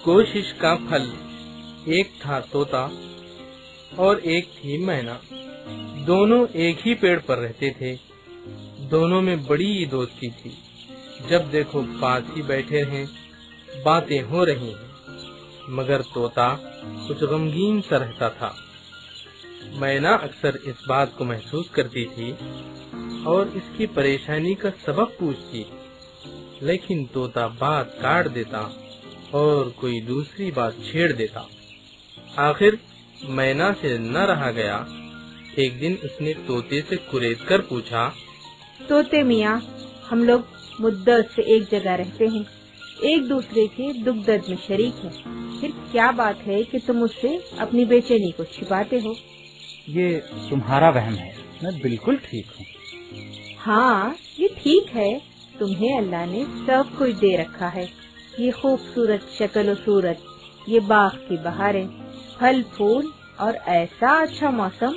कोशिश का फल। एक था तोता और एक थी मैना। दोनों एक ही पेड़ पर रहते थे। दोनों में बड़ी दोस्ती थी। जब देखो पास ही बैठे हैं, बातें हो रही हैं। मगर तोता कुछ गमगीन सा रहता था। मैना अक्सर इस बात को महसूस करती थी और इसकी परेशानी का सबब पूछती, लेकिन तोता बात काट देता और कोई दूसरी बात छेड़ देता। आखिर मैना से न रहा गया। एक दिन उसने तोते से कुरेद कर पूछा, तोते मियाँ, हम लोग मुद्दत से एक जगह रहते हैं, एक दूसरे के दुख दर्द में शरीक हैं। फिर क्या बात है कि तुम मुझसे अपनी बेचैनी को छिपाते हो? ये तुम्हारा वहम है, मैं बिल्कुल ठीक हूँ। हाँ, ये ठीक है। तुम्हें अल्लाह ने सब कुछ दे रखा है। ये खूबसूरत शक्ल और सूरत, ये बाग की बहारें, फल फूल और ऐसा अच्छा मौसम।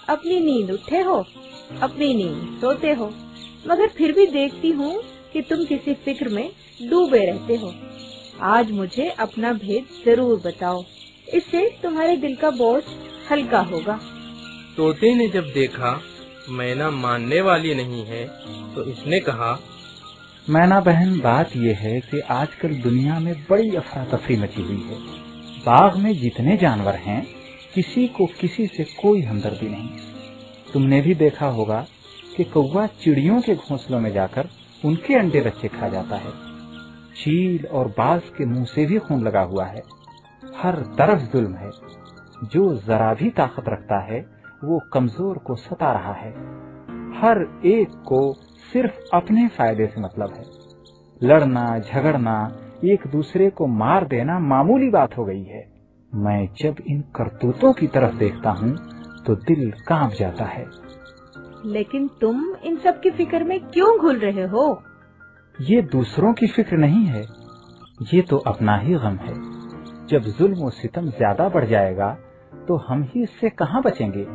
अपनी नींद उठे हो, अपनी नींद सोते हो, मगर फिर भी देखती हूँ कि तुम किसी फिक्र में डूबे रहते हो। आज मुझे अपना भेद जरूर बताओ, इससे तुम्हारे दिल का बोझ हल्का होगा। तोते ने जब देखा मैना मानने वाली नहीं है, तो इसने कहा, मैना बहन, बात ये है कि आजकल दुनिया में बड़ी अफरा तफरी मची हुई है। बाग में जितने जानवर हैं, किसी को किसी से कोई हमदर्दी नहीं। तुमने भी देखा होगा कि कौवा चिड़ियों के घोंसलों में जाकर उनके अंडे बच्चे खा जाता है। चील और बाज के मुंह से भी खून लगा हुआ है। हर तरफ जुल्म है। जो जरा भी ताकत रखता है, वो कमजोर को सता रहा है। हर एक को सिर्फ अपने फायदे से मतलब है। लड़ना झगड़ना, एक दूसरे को मार देना मामूली बात हो गई है। मैं जब इन करतूतों की तरफ देखता हूँ तो दिल कांप जाता है। लेकिन तुम इन सब की फिक्र में क्यों घुल रहे हो? ये दूसरों की फिक्र नहीं है, ये तो अपना ही गम है। जब जुल्म और सितम ज्यादा बढ़ जाएगा तो हम ही इससे कहाँ बचेंगे।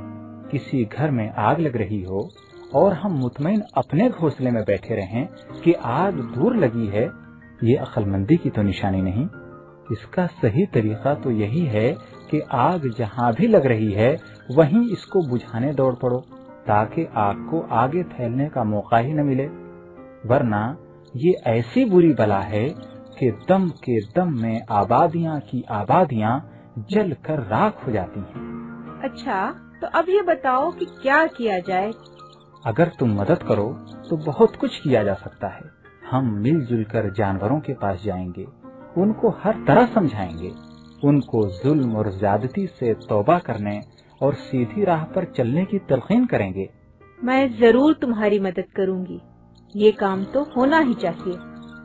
किसी घर में आग लग रही हो और हम मुतमईन अपने घोंसले में बैठे रहें कि आग दूर लगी है, ये अक्लमंदी की तो निशानी नहीं। इसका सही तरीका तो यही है कि आग जहाँ भी लग रही है वहीं इसको बुझाने दौड़ पड़ो, ताकि आग को आगे फैलने का मौका ही न मिले। वरना ये ऐसी बुरी बला है कि दम के दम में आबादियां की आबादियां जल कर राख हो जाती हैं। अच्छा, तो अब ये बताओ कि क्या किया जाए? अगर तुम मदद करो तो बहुत कुछ किया जा सकता है। हम मिलजुल कर जानवरों के पास जाएंगे, उनको हर तरह समझाएंगे, उनको जुल्म और ज्यादती से तौबा करने और सीधी राह पर चलने की तलकीन करेंगे। मैं जरूर तुम्हारी मदद करूंगी। ये काम तो होना ही चाहिए।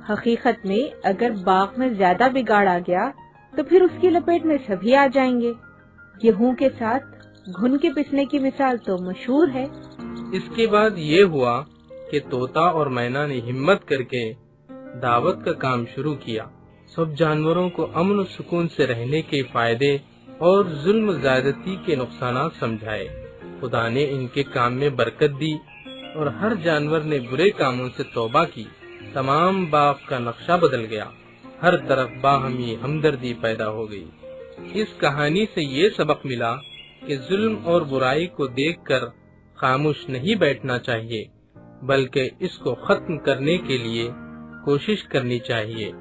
हकीकत में अगर बाग में ज्यादा बिगाड़ आ गया तो फिर उसकी लपेट में सभी आ जाएंगे। गेहूं के साथ घुन के पिसने की मिसाल तो मशहूर है। इसके बाद ये हुआ कि तोता और मैना ने हिम्मत करके दावत का काम शुरू किया। सब जानवरों को अमन और सुकून से रहने के फायदे और जुल्म ज्यादती के नुकसानात समझाए। खुदा ने इनके काम में बरकत दी और हर जानवर ने बुरे कामों से तौबा की। तमाम बाग का नक्शा बदल गया। हर तरफ बाहमी हमदर्दी पैदा हो गई। इस कहानी से ये सबक मिला कि जुल्म और बुराई को देखकर खामोश नहीं बैठना चाहिए, बल्कि इसको खत्म करने के लिए कोशिश करनी चाहिए।